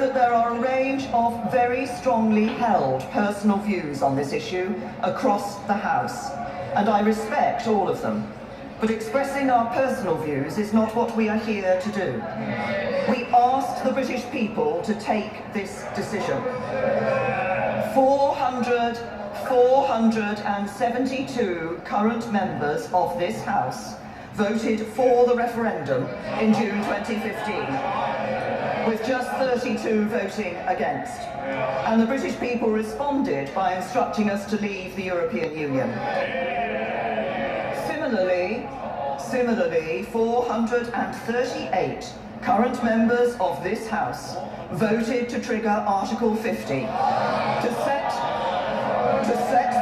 That there are a range of very strongly held personal views on this issue across the House, and I respect all of them. But expressing our personal views is not what we are here to do. We asked the British people to take this decision. 472 current members of this House voted for the referendum in June 2015, with just 32 voting against. And the British people responded by instructing us to leave the European Union. Similarly, 438 current members of this House voted to trigger Article 50 to set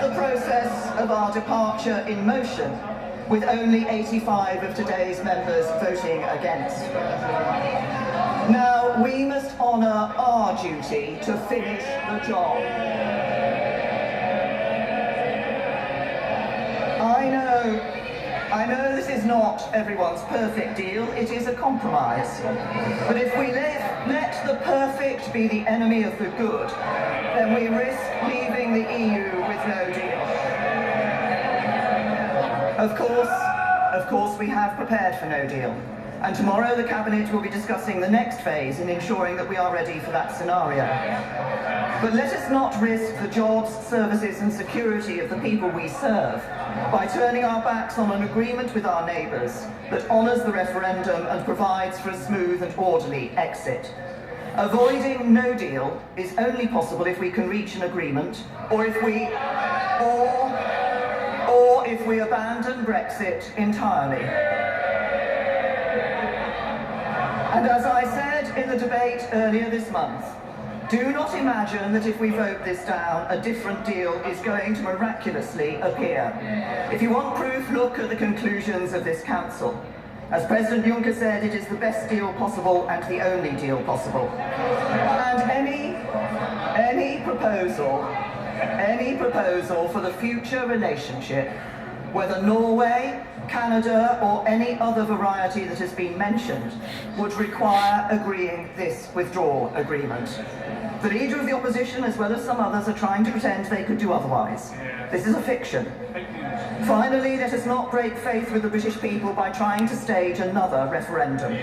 the process of our departure in motion, with only 85 of today's members voting against. Now, we must honour our duty to finish the job. I know this is not everyone's perfect deal, it is a compromise. But if we let the perfect be the enemy of the good, then we risk leaving the EU with no deal. Of course, we have prepared for no deal. And tomorrow the Cabinet will be discussing the next phase in ensuring that we are ready for that scenario. But let us not risk the jobs, services and security of the people we serve by turning our backs on an agreement with our neighbours that honours the referendum and provides for a smooth and orderly exit. Avoiding no deal is only possible if we can reach an agreement, or if we abandon Brexit entirely. And as I said in the debate earlier this month, do not imagine that if we vote this down, a different deal is going to miraculously appear. If you want proof, look at the conclusions of this Council. As President Juncker said, it is the best deal possible and the only deal possible. And any proposal for the future relationship, whether Norway, Canada or any other variety that has been mentioned, would require agreeing this withdrawal agreement. The Leader of the Opposition, as well as some others, are trying to pretend they could do otherwise. This is a fiction. Finally, let us not break faith with the British people by trying to stage another referendum.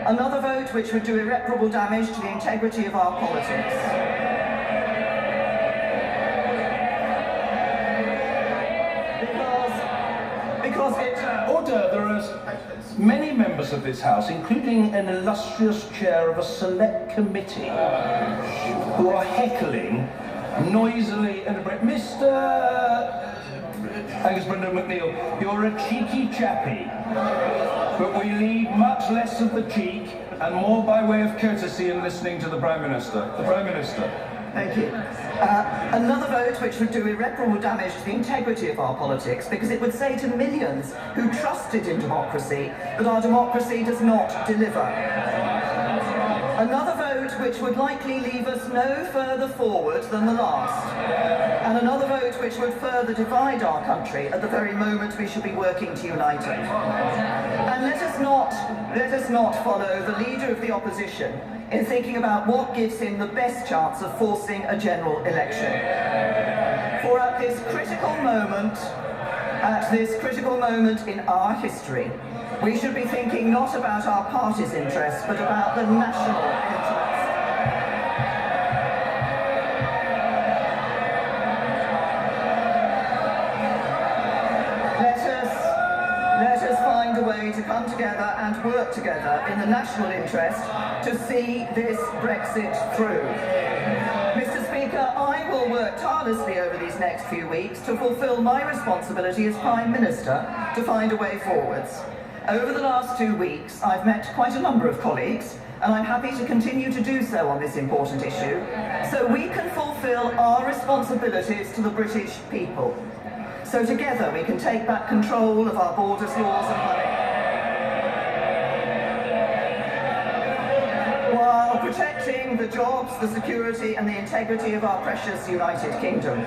Another vote which would do irreparable damage to the integrity of our politics. Order, there are many members of this House, including an illustrious chair of a select committee, who are heckling noisily and Mr. Angus Brendan McNeill, you're a cheeky chappy, but we leave much less of the cheek and more by way of courtesy in listening to the Prime Minister. The Prime Minister. Thank you. Another vote which would do irreparable damage to the integrity of our politics, because it would say to millions who trusted in democracy that our democracy does not deliver. Another vote which would likely leave us no further forward than the last. And another vote which would further divide our country at the very moment we should be working to unite it. And let us not follow the Leader of the Opposition in thinking about what gives him the best chance of forcing a general election. For at this critical moment in our history, we should be thinking not about our party's interests, but about the national interest. Let us find a way to come together and work together in the national interest to see this Brexit through. Mr. Speaker, I will work tirelessly over these next few weeks to fulfil my responsibility as Prime Minister to find a way forwards. Over the last 2 weeks, I've met quite a number of colleagues, and I'm happy to continue to do so on this important issue, so we can fulfil our responsibilities to the British people. So together we can take back control of our borders, laws and money, while protecting the jobs, the security and the integrity of our precious United Kingdom.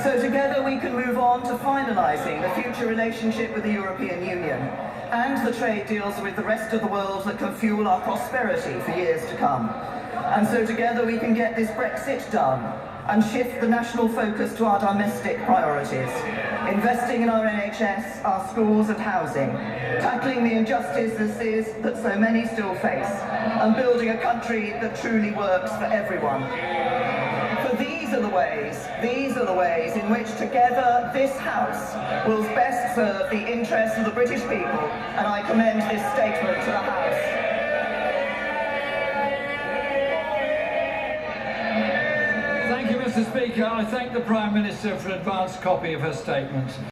So together we can move on to finalising the future relationship with the European Union and the trade deals with the rest of the world that can fuel our prosperity for years to come. And so together we can get this Brexit done and shift the national focus to our domestic priorities, investing in our NHS, our schools and housing, tackling the injustices that so many still face, and building a country that truly works for everyone. For these are the ways in which together this House will best serve the interests of the British people, and I commend this statement to the House. Thank you, Mr. Speaker. I thank the Prime Minister for an advance copy of her statement.